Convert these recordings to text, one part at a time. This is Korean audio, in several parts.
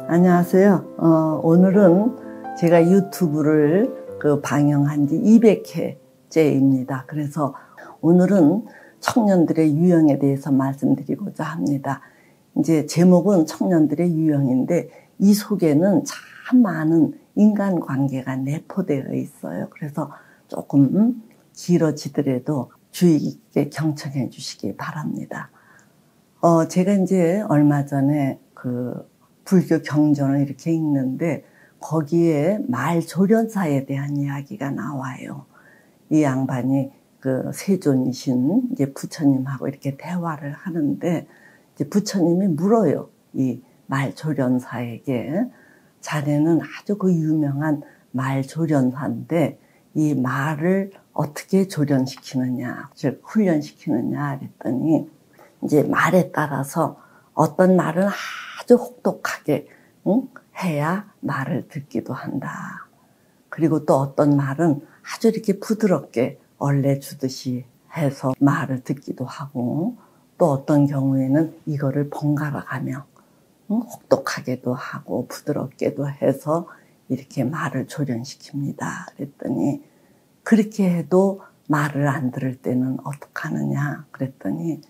안녕하세요. 오늘은 제가 유튜브를 방영한 지 200회째입니다. 그래서 오늘은 청년들의 유형에 대해서 말씀드리고자 합니다. 이제 제목은 청년들의 유형인데 이 속에는 참 많은 인간관계가 내포되어 있어요. 그래서 조금 길어지더라도 주의 깊게 경청해 주시기 바랍니다. 제가 이제 얼마 전에 불교 경전을 이렇게 읽는데 거기에 말조련사에 대한 이야기가 나와요. 이 양반이 세존이신 이제 부처님하고 이렇게 대화를 하는데 이제 부처님이 물어요. 이 말조련사에게 자네는 아주 유명한 말조련사인데 이 말을 어떻게 조련시키느냐, 즉 훈련시키느냐 그랬더니 이제 말에 따라서 어떤 말은 아주 혹독하게 해야 말을 듣기도 한다. 그리고 또 어떤 말은 아주 이렇게 부드럽게 얼레주듯이 해서 말을 듣기도 하고 또 어떤 경우에는 이거를 번갈아 가며 혹독하게도 하고 부드럽게도 해서 이렇게 말을 조련시킵니다. 그랬더니 그렇게 해도 말을 안 들을 때는 어떡하느냐 그랬더니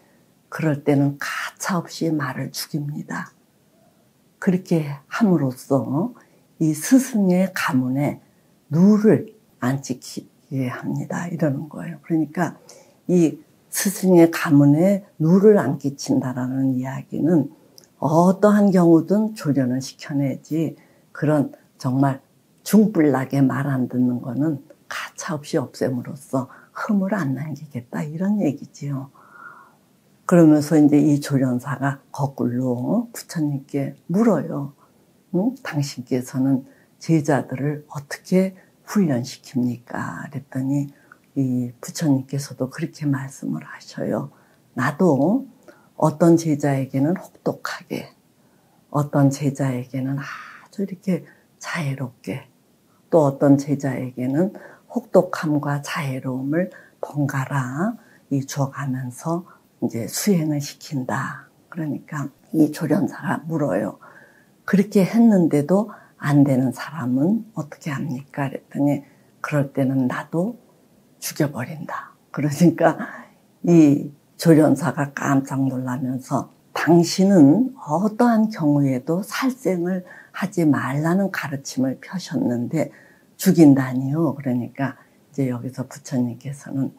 그럴 때는 가차없이 말을 죽입니다. 그렇게 함으로써 이 스승의 가문에 누를 안 지키게 합니다. 이러는 거예요. 그러니까 이 스승의 가문에 누를 안 끼친다라는 이야기는 어떠한 경우든 조련을 시켜내지 그런 정말 중불나게 말 안 듣는 거는 가차없이 없앰으로써 흠을 안 남기겠다 이런 얘기지요. 그러면서 이제 이 조련사가 거꾸로 부처님께 물어요. 당신께서는 제자들을 어떻게 훈련시킵니까? 그랬더니 이 부처님께서도 그렇게 말씀을 하셔요. 나도 어떤 제자에게는 혹독하게, 어떤 제자에게는 아주 이렇게 자애롭게, 또 어떤 제자에게는 혹독함과 자애로움을 번갈아 줘가면서 이제 수행을 시킨다. 그러니까 이 조련사가 물어요. 그렇게 했는데도 안 되는 사람은 어떻게 합니까? 그랬더니 그럴 때는 나도 죽여버린다. 그러니까 이 조련사가 깜짝 놀라면서 당신은 어떠한 경우에도 살생을 하지 말라는 가르침을 펴셨는데 죽인다니요. 그러니까 이제 여기서 부처님께서는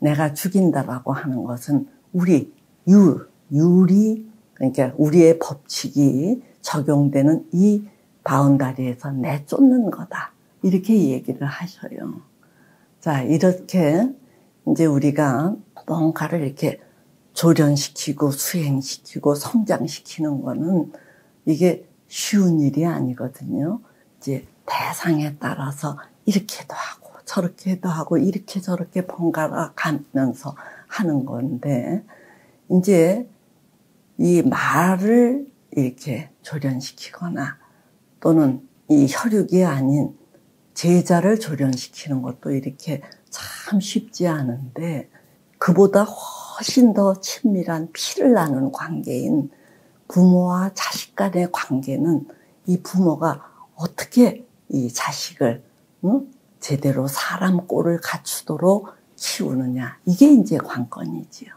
내가 죽인다라고 하는 것은 우리 율이 그러니까 우리의 법칙이 적용되는 이 바운다리에서 내쫓는 거다. 이렇게 얘기를 하셔요. 자, 이렇게 이제 우리가 뭔가를 이렇게 조련시키고 수행시키고 성장시키는 거는 이게 쉬운 일이 아니거든요. 이제 대상에 따라서 이렇게도 하고 저렇게도 하고 이렇게 저렇게 번갈아 가면서 하는 건데 이제 이 말을 이렇게 조련시키거나 또는 이 혈육이 아닌 제자를 조련시키는 것도 이렇게 참 쉽지 않은데 그보다 훨씬 더 친밀한 피를 나눈 관계인 부모와 자식 간의 관계는 이 부모가 어떻게 이 자식을 제대로 사람 꼴을 갖추도록 키우느냐 이게 이제 관건이지요.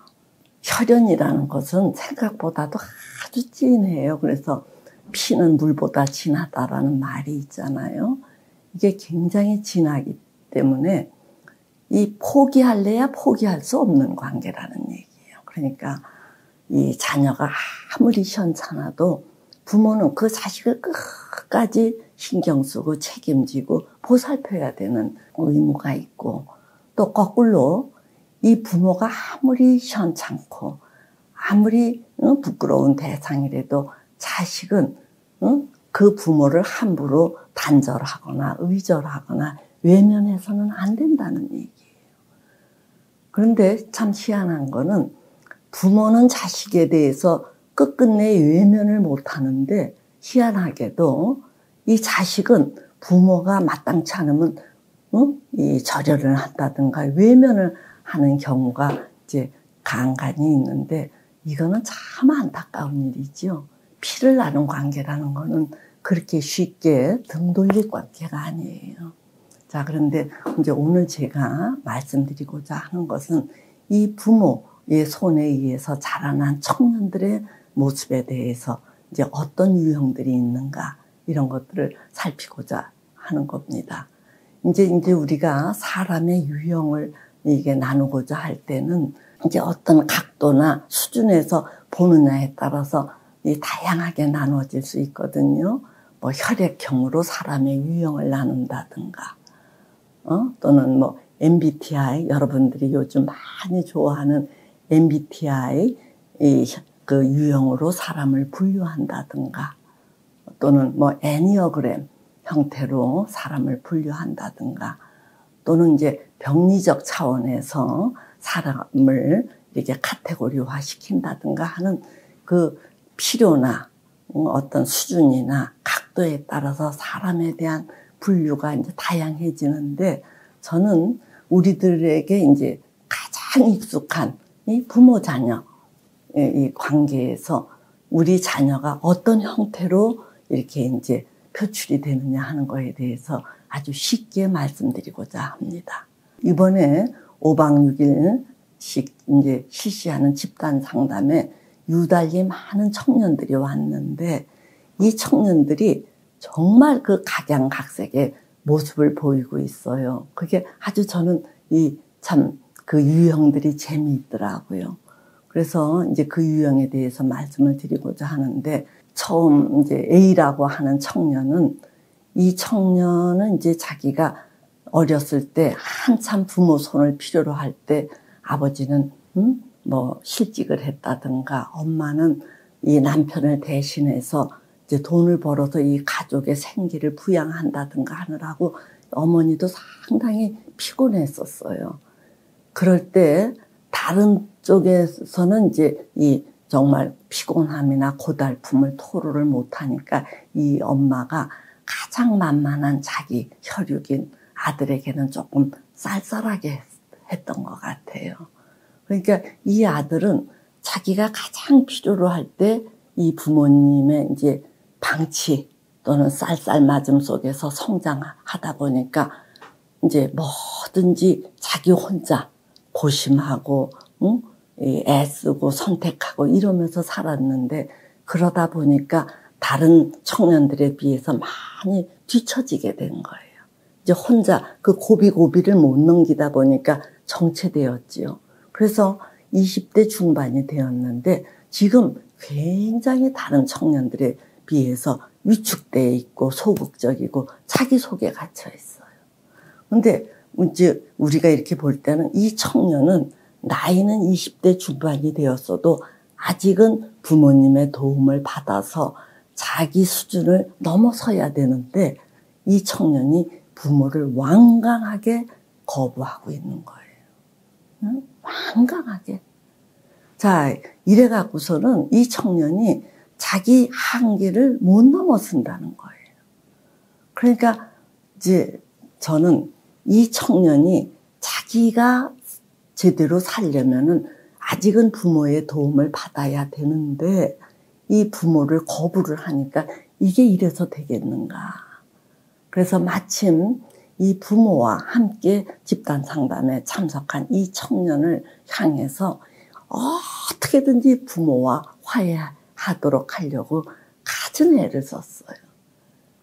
혈연이라는 것은 생각보다도 아주 진해요. 그래서 피는 물보다 진하다라는 말이 있잖아요. 이게 굉장히 진하기 때문에 이 포기할래야 포기할 수 없는 관계라는 얘기예요. 그러니까 이 자녀가 아무리 시원찮아도 부모는 그 자식을 끝까지 신경 쓰고 책임지고 보살펴야 되는 의무가 있고 또 거꾸로 이 부모가 아무리 시원찮고 아무리 부끄러운 대상이라도 자식은 그 부모를 함부로 단절하거나 의절하거나 외면해서는 안 된다는 얘기예요. 그런데 참 희한한 거는 부모는 자식에 대해서 끝끝내 외면을 못하는데 희한하게도 이 자식은 부모가 마땅치 않으면 이 절여를 한다든가 외면을 하는 경우가 이제 간간히 있는데 이거는 참 안타까운 일이죠. 피를 나눈 관계라는 거는 그렇게 쉽게 등 돌릴 관계가 아니에요. 자, 그런데 이제 오늘 제가 말씀드리고자 하는 것은 이 부모의 손에 의해서 자라난 청년들의 모습에 대해서 이제 어떤 유형들이 있는가, 이런 것들을 살피고자 하는 겁니다. 이제 우리가 사람의 유형을 이게 나누고자 할 때는 이제 어떤 각도나 수준에서 보느냐에 따라서 다양하게 나눠질 수 있거든요. 뭐 혈액형으로 사람의 유형을 나눈다든가, 또는 뭐 MBTI, 여러분들이 요즘 많이 좋아하는 MBTI 그 유형으로 사람을 분류한다든가, 또는 뭐 애니어그램 형태로 사람을 분류한다든가, 또는 이제 병리적 차원에서 사람을 이렇게 카테고리화 시킨다든가 하는 그 필요나 어떤 수준이나 각도에 따라서 사람에 대한 분류가 이제 다양해지는데, 저는 우리들에게 이제 가장 익숙한 이 부모 자녀 이 관계에서 우리 자녀가 어떤 형태로 이렇게 이제 표출이 되느냐 하는 거에 대해서 아주 쉽게 말씀드리고자 합니다. 이번에 5박 6일씩 이제 실시하는 집단 상담에 유달리 많은 청년들이 왔는데, 이 청년들이 정말 그 각양각색의 모습을 보이고 있어요. 그게 아주 저는 참 그 유형들이 재미있더라고요. 그래서 이제 그 유형에 대해서 말씀을 드리고자 하는데, 처음 이제 A라고 하는 청년은, 이 청년은 이제 자기가 어렸을 때 한참 부모 손을 필요로 할 때 아버지는 뭐 실직을 했다든가, 엄마는 이 남편을 대신해서 이제 돈을 벌어서 이 가족의 생계를 부양한다든가 하느라고 어머니도 상당히 피곤했었어요. 그럴 때 다른 쪽에서는 이제 이 정말 피곤함이나 고달픔을 토로를 못하니까 이 엄마가 가장 만만한 자기 혈육인 아들에게는 조금 쌀쌀하게 했던 것 같아요. 그러니까 이 아들은 자기가 가장 필요로 할 때 이 부모님의 이제 방치 또는 쌀쌀맞음 속에서 성장하다 보니까 이제 뭐든지 자기 혼자 고심하고 애쓰고 선택하고 이러면서 살았는데, 그러다 보니까 다른 청년들에 비해서 많이 뒤처지게 된 거예요. 이제 혼자 그 고비고비를 못 넘기다 보니까 정체되었지요. 그래서 20대 중반이 되었는데 지금 굉장히 다른 청년들에 비해서 위축되어 있고 소극적이고 자기 속에 갇혀 있어요. 근데 이제 우리가 이렇게 볼 때는 이 청년은 나이는 20대 중반이 되었어도 아직은 부모님의 도움을 받아서 자기 수준을 넘어서야 되는데, 이 청년이 부모를 완강하게 거부하고 있는 거예요. 응? 완강하게. 자, 이래 갖고서는 이 청년이 자기 한계를 못 넘어선다는 거예요. 그러니까 이제 저는 이 청년이 자기가 제대로 살려면은 아직은 부모의 도움을 받아야 되는데, 이 부모를 거부를 하니까 이게 이래서 되겠는가. 그래서 마침 이 부모와 함께 집단 상담에 참석한 이 청년을 향해서 어떻게든지 부모와 화해하도록 하려고 갖은 애를 썼어요.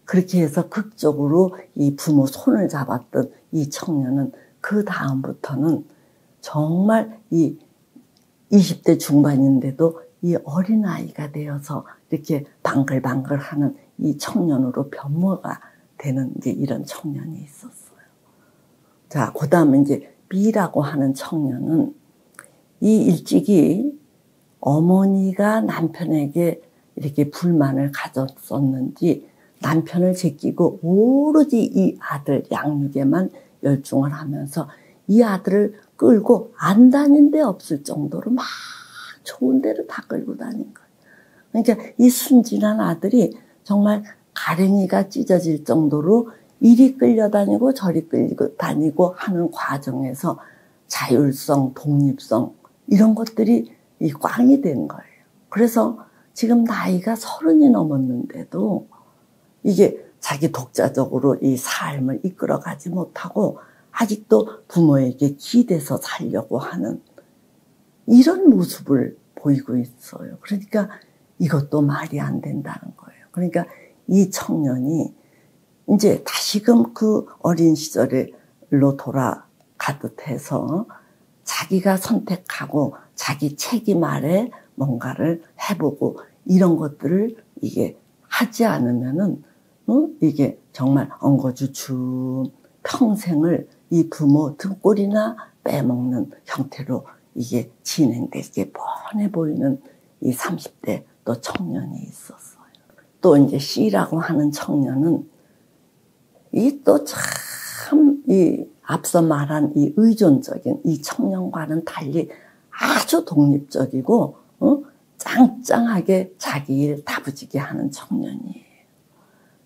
그렇게 해서 극적으로 이 부모 손을 잡았던 이 청년은 그 다음부터는 정말 이 20대 중반인데도 이 어린아이가 되어서 이렇게 방글방글하는 이 청년으로 변모가 되는 이제 이런 청년이 있었어요. 자, 그 다음에 이제 B라고 하는 청년은 이 일찍이 어머니가 남편에게 이렇게 불만을 가졌었는지 남편을 제끼고 오로지 이 아들 양육에만 열중을 하면서 이 아들을 끌고 안 다닌 데 없을 정도로 막 좋은 데를 다 끌고 다닌 거예요. 그러니까 이 순진한 아들이 정말 가랭이가 찢어질 정도로 이리 끌려다니고 저리 끌고 다니고 하는 과정에서 자율성, 독립성 이런 것들이 이 꽝이 된 거예요. 그래서 지금 나이가 30이 넘었는데도 이게 자기 독자적으로 이 삶을 이끌어가지 못하고 아직도 부모에게 기대서 살려고 하는 이런 모습을 보이고 있어요. 그러니까 이것도 말이 안 된다는 거예요. 그러니까 이 청년이 이제 다시금 그 어린 시절로 돌아가듯 해서 자기가 선택하고 자기 책임 아래 뭔가를 해보고 이런 것들을 이게 하지 않으면은 이게 정말 엉거주춤 평생을 이 부모 등골이나 빼먹는 형태로 이게 진행되게 뻔해 보이는 이 30대 또 청년이 있었어요. 또 이제 C라고 하는 청년은 이 또 참 이 앞서 말한 이 의존적인 이 청년과는 달리 아주 독립적이고 짱짱하게 자기 일 다부지게 하는 청년이에요.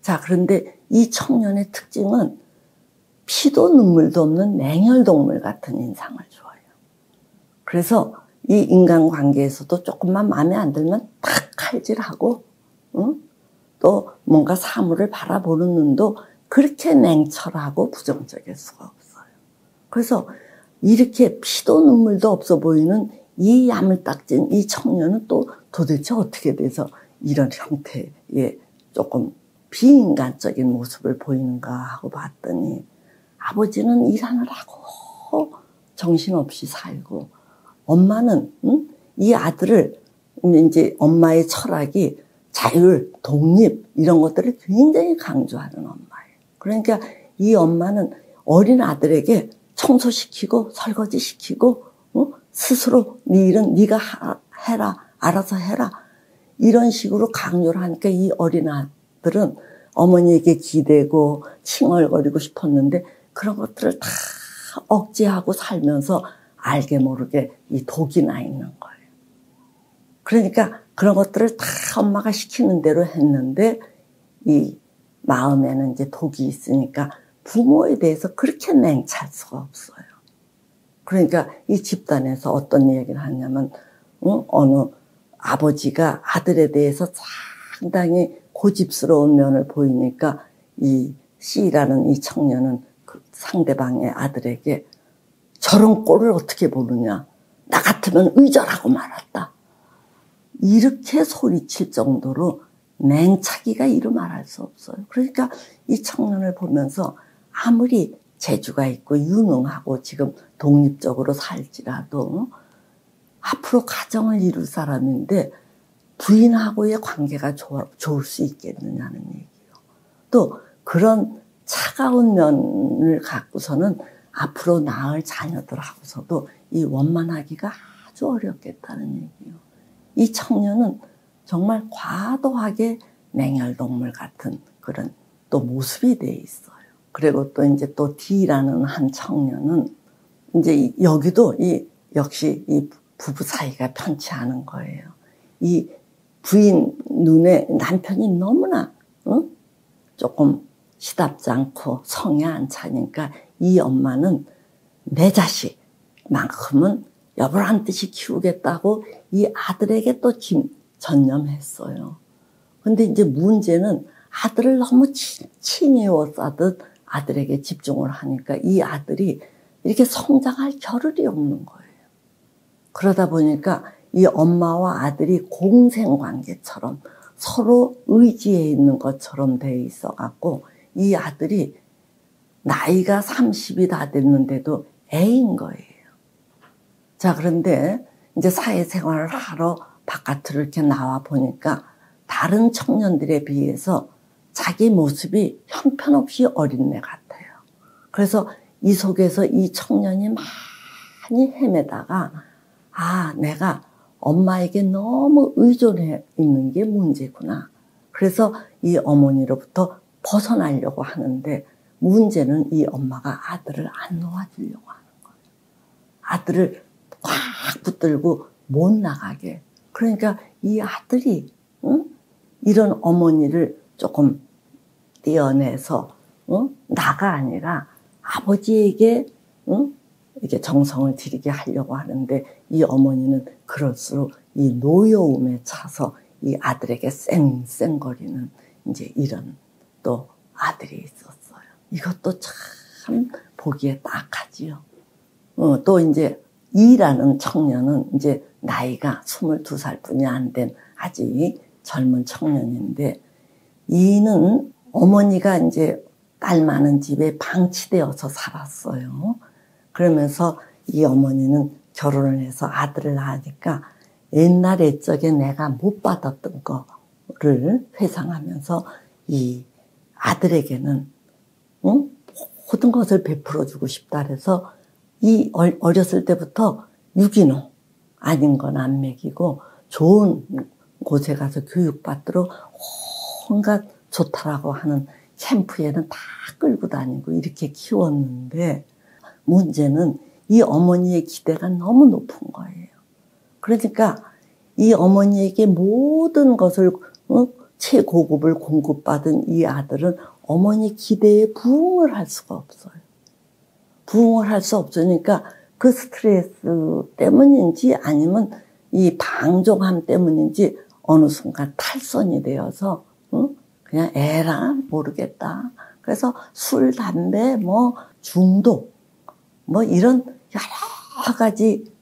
자, 그런데 이 청년의 특징은 피도 눈물도 없는 냉혈동물 같은 인상을 줘요. 그래서 이 인간관계에서도 조금만 마음에 안 들면 탁 칼질하고 또 뭔가 사물을 바라보는 눈도 그렇게 냉철하고 부정적일 수가 없어요. 그래서 이렇게 피도 눈물도 없어 보이는 이 야물딱진 이 청년은 또 도대체 어떻게 돼서 이런 형태의 조금 비인간적인 모습을 보이는가 하고 봤더니 아버지는 일하느라고 정신없이 살고 엄마는 이 아들을 이제 엄마의 철학이 자율, 독립 이런 것들을 굉장히 강조하는 엄마예요. 그러니까 이 엄마는 어린 아들에게 청소시키고 설거지시키고 스스로 네 일은 네가 해라, 알아서 해라 이런 식으로 강요를 하니까 이 어린 아들은 어머니에게 기대고 칭얼거리고 싶었는데 그런 것들을 다 억제하고 살면서 알게 모르게 이 독이 나 있는 거예요. 그러니까 그런 것들을 다 엄마가 시키는 대로 했는데 이 마음에는 이제 독이 있으니까 부모에 대해서 그렇게 냉철 수가 없어요. 그러니까 이 집단에서 어떤 얘기를 하냐면 어느 아버지가 아들에 대해서 상당히 고집스러운 면을 보이니까 이 C라는 이 청년은 그 상대방의 아들에게 저런 꼴을 어떻게 보느냐. 나 같으면 의절하고 말았다. 이렇게 소리칠 정도로 냉차기가 이루 말할 수 없어요. 그러니까 이 청년을 보면서 아무리 재주가 있고 유능하고 지금 독립적으로 살지라도 앞으로 가정을 이룰 사람인데 부인하고의 관계가 좋을 수 있겠느냐는 얘기예요. 또 그런 차가운 면을 갖고서는 앞으로 낳을 자녀들하고서도 이 원만하기가 아주 어렵겠다는 얘기예요. 이 청년은 정말 과도하게 냉혈동물 같은 그런 또 모습이 돼 있어요. 그리고 또 이제 또 D라는 한 청년은 이제 여기도 역시 이 부부 사이가 편치 않은 거예요. 이 부인 눈에 남편이 너무나 조금 시답지 않고 성에 안 차니까 이 엄마는 내 자식만큼은 여보란 듯이 키우겠다고 이 아들에게 또 전념했어요. 근데 이제 문제는 아들을 너무 친히워 싸듯 아들에게 집중을 하니까 이 아들이 이렇게 성장할 겨를이 없는 거예요. 그러다 보니까 이 엄마와 아들이 공생관계처럼 서로 의지해 있는 것처럼 돼 있어 갖고 이 아들이 나이가 30이 다 됐는데도 애인 거예요. 자, 그런데 이제 사회생활을 하러 바깥으로 이렇게 나와 보니까 다른 청년들에 비해서 자기 모습이 형편없이 어린애 같아요. 그래서 이 속에서 이 청년이 많이 헤매다가 내가 엄마에게 너무 의존해 있는 게 문제구나. 그래서 이 어머니로부터 벗어나려고 하는데 문제는 이 엄마가 아들을 안 놓아주려고 하는 거예요. 아들을 꽉 붙들고 못 나가게. 그러니까 이 아들이 이런 어머니를 조금 떼어내서 나가 아니라 아버지에게 이렇게 정성을 들이게 하려고 하는데 이 어머니는 그럴수록 이 노여움에 차서 이 아들에게 쌩쌩거리는 이제 이런 또 아들이 있었어요. 이것도 참 보기에 딱하지요. 또 이제 이라는 청년은 이제 나이가 22살 뿐이 안 된 아직 젊은 청년인데, 이는 어머니가 이제 딸 많은 집에 방치되어서 살았어요. 그러면서 이 어머니는 결혼을 해서 아들을 낳으니까 옛날 옛적에 내가 못 받았던 거를 회상하면서 이 아들에게는 모든 것을 베풀어주고 싶다 그래서 이 어렸을 때부터 유기농 아닌 건 안 먹이고 좋은 곳에 가서 교육받도록 온갖 좋다라고 하는 캠프에는 다 끌고 다니고 이렇게 키웠는데, 문제는 이 어머니의 기대가 너무 높은 거예요. 그러니까 이 어머니에게 모든 것을 최고급을 공급받은 이 아들은 어머니 기대에 부응을 할 수가 없어요. 부응을 할 수 없으니까 그 스트레스 때문인지 아니면 이 방종함 때문인지 어느 순간 탈선이 되어서 그냥 에라 모르겠다. 그래서 술, 담배, 중독, 이런 여러 가지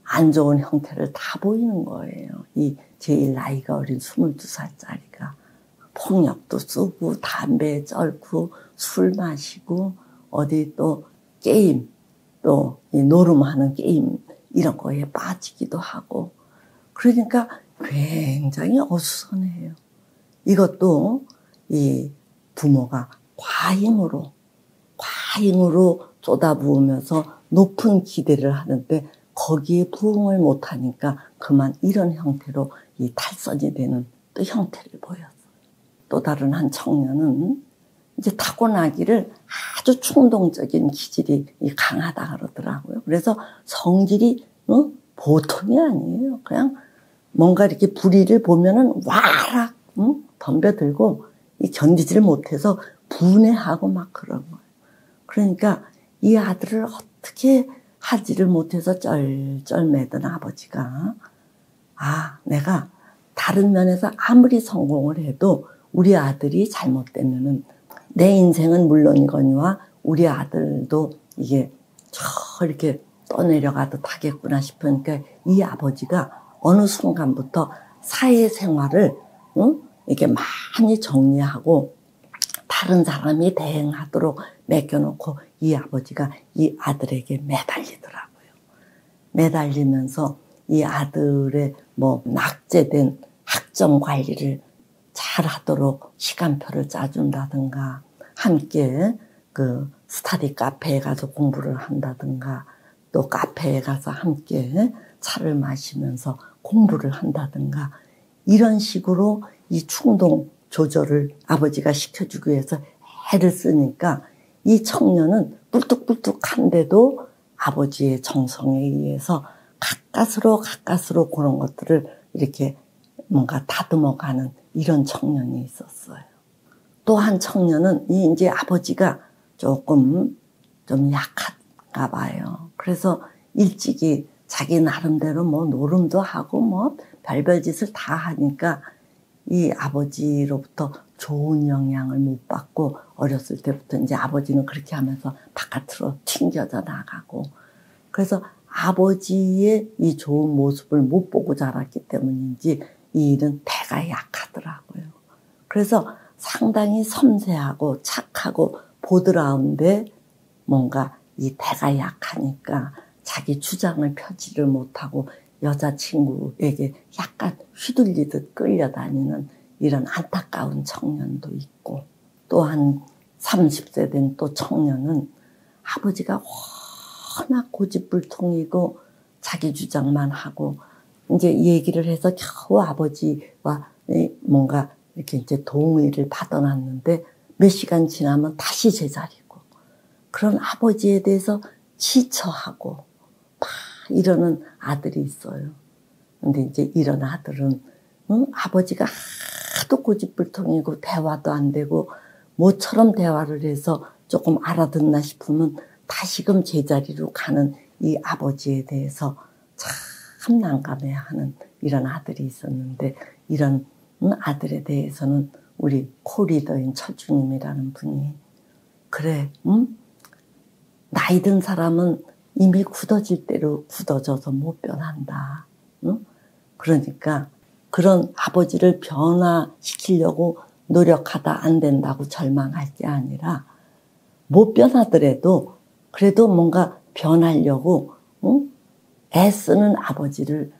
안 좋은 형태를 다 보이는 거예요. 이 제일 나이가 어린 22살짜리가 폭력도 쓰고 담배 쩔고 술 마시고 어디 또 게임, 또 이 노름하는 게임 이런 거에 빠지기도 하고, 그러니까 굉장히 어수선해요. 이것도 이 부모가 과잉으로 쏟아부으면서 높은 기대를 하는데 거기에 부응을 못하니까 그만 이런 형태로 이 탈선이 되는 또 형태를 보였어요. 또 다른 한 청년은 이제 타고나기를 아주 충동적인 기질이 강하다 그러더라고요. 그래서 성질이 보통이 아니에요. 그냥 뭔가 이렇게 불의를 보면은 와락 덤벼들고 견디지를 못해서 분해하고 막 그런 거예요. 그러니까 이 아들을 어떻게 하지를 못해서 쩔쩔매던 아버지가 내가 다른 면에서 아무리 성공을 해도 우리 아들이 잘못되면은 내 인생은 물론이거니와 우리 아들도 이게 이렇게 떠내려가듯 하겠구나 싶으니까 이 아버지가 어느 순간부터 사회생활을 이렇게 많이 정리하고 다른 사람이 대행하도록 맡겨놓고 이 아버지가 이 아들에게 매달리더라고요. 매달리면서 이 아들의 낙제된 학점 관리를 잘 하도록 시간표를 짜준다든가, 함께 그 스터디 카페에 가서 공부를 한다든가, 또 카페에 가서 함께 차를 마시면서 공부를 한다든가, 이런 식으로 이 충동 조절을 아버지가 시켜주기 위해서 애를 쓰니까 이 청년은 뿔뚝뿔뚝한데도 아버지의 정성에 의해서 가까스로 그런 것들을 이렇게 뭔가 다듬어가는 이런 청년이 있었어요. 또 한 청년은 이제 아버지가 조금 좀 약한가 봐요. 그래서 일찍이 자기 나름대로 노름도 하고 별별 짓을 다 하니까 이 아버지로부터 좋은 영향을 못 받고 어렸을 때부터 이제 아버지는 그렇게 하면서 바깥으로 튕겨져 나가고, 그래서 아버지의 이 좋은 모습을 못 보고 자랐기 때문인지 이 일은 대가 약하더라고요. 그래서 상당히 섬세하고 착하고 보드라운데 뭔가 이 대가 약하니까 자기 주장을 펴지를 못하고 여자친구에게 약간 휘둘리듯 끌려다니는 이런 안타까운 청년도 있고, 또 한 30세 된 또 청년은 아버지가 워낙 고집불통이고 자기 주장만 하고 이제 얘기를 해서 겨우 아버지와 뭔가 이렇게 이제 동의를 받아놨는데 몇 시간 지나면 다시 제자리고, 그런 아버지에 대해서 지쳐하고 막 이러는 아들이 있어요. 근데 이제 이런 아들은 아버지가 하도 고집불통이고 대화도 안 되고 모처럼 대화를 해서 조금 알아듣나 싶으면 다시금 제자리로 가는 이 아버지에 대해서 참 난감해하는 이런 아들이 있었는데, 이런 아들에 대해서는 우리 코리더인 처주님이라는 분이 그래, 나이 든 사람은 이미 굳어질 대로 굳어져서 못 변한다. 그러니까 그런 아버지를 변화시키려고 노력하다 안 된다고 절망할 게 아니라 못 변하더라도 그래도 뭔가 변하려고 애쓰는 아버지를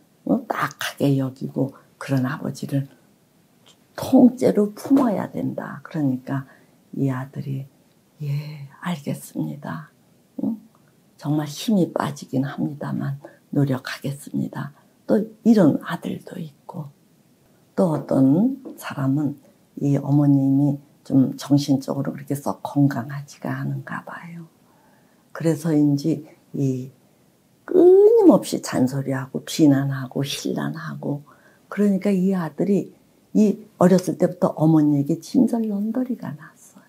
딱하게 여기고 그런 아버지를 통째로 품어야 된다. 그러니까 이 아들이 예, 알겠습니다. 정말 힘이 빠지긴 합니다만 노력하겠습니다. 또 이런 아들도 있고 또 어떤 사람은 이 어머님이 좀 정신적으로 그렇게 썩 건강하지가 않은가 봐요. 그래서인지 이 끊임없이 잔소리하고 비난하고 힐난하고 그러니까 이 아들이 이 어렸을 때부터 어머니에게 진절런더리가 났어요.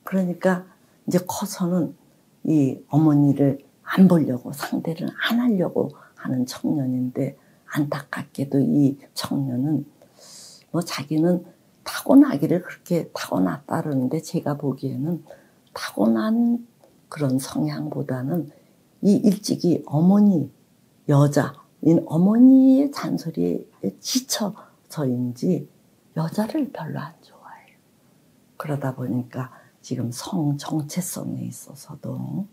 그러니까 이제 커서는 이 어머니를 안 보려고 상대를 안 하려고 하는 청년인데 안타깝게도 이 청년은 뭐 자기는 타고나기를 그렇게 타고났다 그러는데 제가 보기에는 타고난 그런 성향보다는 이 일찍이 어머니 여자인 어머니의 잔소리에 지쳐서인지 여자를 별로 안 좋아해요. 그러다 보니까 지금 성 정체성에 있어서도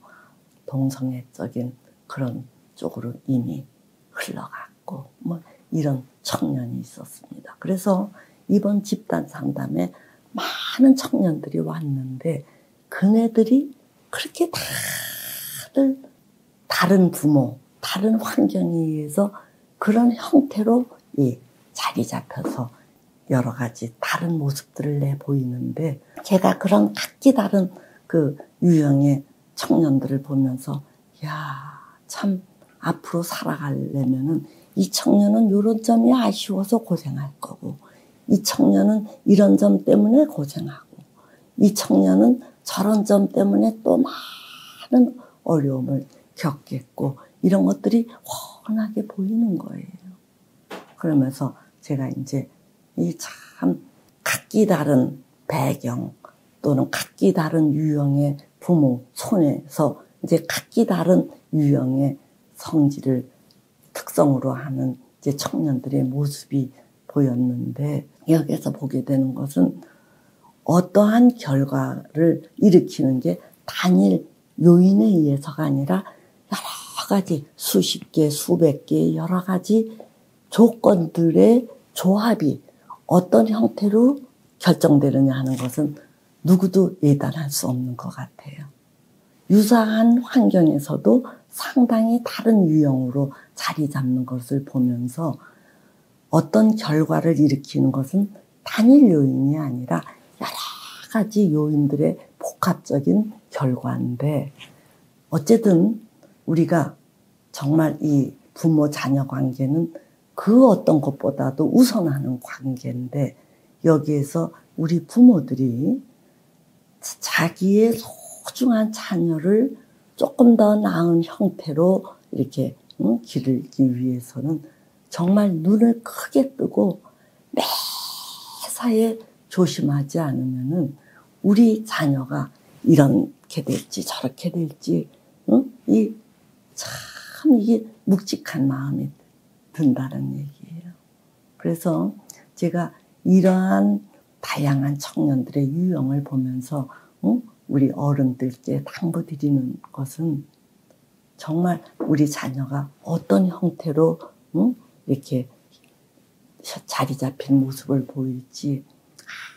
동성애적인 그런 쪽으로 이미 흘러갔고 뭐 이런 청년이 있었습니다. 그래서 이번 집단 상담에 많은 청년들이 왔는데 그네들이 그렇게 다들 다른 부모, 다른 환경에 의해서 그런 형태로 자리 잡혀서 여러 가지 다른 모습들을 내보이는데 제가 그런 각기 다른 그 유형의 청년들을 보면서 야, 참 앞으로 살아가려면은 이 청년은 이런 점이 아쉬워서 고생할 거고 이 청년은 이런 점 때문에 고생하고 이 청년은 저런 점 때문에 또 많은 어려움을 겪겠고 이런 것들이 훤하게 보이는 거예요. 그러면서 제가 이제 이 참 각기 다른 배경 또는 각기 다른 유형의 부모 손에서 이제 각기 다른 유형의 성질을 특성으로 하는 이제 청년들의 모습이 보였는데 여기서 보게 되는 것은 어떠한 결과를 일으키는 게 단일 요인에 의해서가 아니라 여러 가지 수십 개, 수백 개의 여러 가지 조건들의 조합이 어떤 형태로 결정되느냐 하는 것은 누구도 예단할 수 없는 것 같아요. 유사한 환경에서도 상당히 다른 유형으로 자리 잡는 것을 보면서 어떤 결과를 일으키는 것은 단일 요인이 아니라 여러 가지 요인들의 복합적인 결과인데 어쨌든 우리가 정말 이 부모 자녀 관계는 그 어떤 것보다도 우선하는 관계인데 여기에서 우리 부모들이 자기의 소중한 자녀를 조금 더 나은 형태로 이렇게 기르기 위해서는 정말 눈을 크게 뜨고 매사에 조심하지 않으면은 우리 자녀가 이렇게 될지 저렇게 될지 참 이게 묵직한 마음이 든다는 얘기예요. 그래서 제가 이러한 다양한 청년들의 유형을 보면서 우리 어른들께 당부드리는 것은 정말 우리 자녀가 어떤 형태로 이렇게 자리 잡힌 모습을 보일지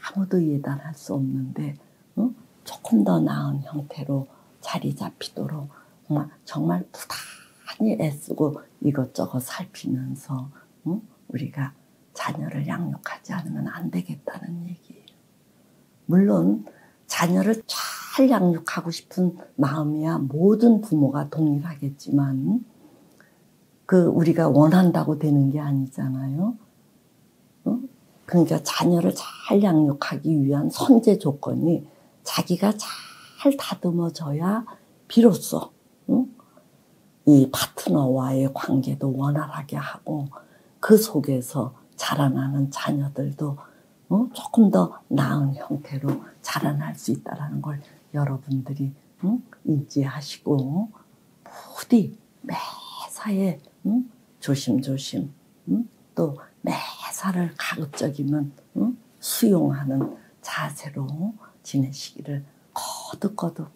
아무도 예단할 수 없는데 조금 더 나은 형태로 자리 잡히도록 정말 부단히 애쓰고 이것저것 살피면서 우리가 자녀를 양육하지 않으면 안 되겠다는 얘기예요. 물론 자녀를 잘 양육하고 싶은 마음이야 모든 부모가 동일하겠지만 그 우리가 원한다고 되는 게 아니잖아요. 그러니까 자녀를 잘 양육하기 위한 선제 조건이 자기가 잘 다듬어져야 비로소 이 파트너와의 관계도 원활하게 하고 그 속에서 자라나는 자녀들도 조금 더 나은 형태로 자라날 수 있다는 걸 여러분들이 인지하시고 부디 매사에 조심조심 또 매사를 가급적이면 수용하는 자세로 지내시기를 거듭거듭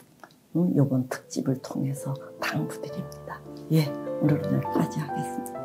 이번 특집을 통해서 당부드립니다. 예, 오늘은 여기까지 하겠습니다.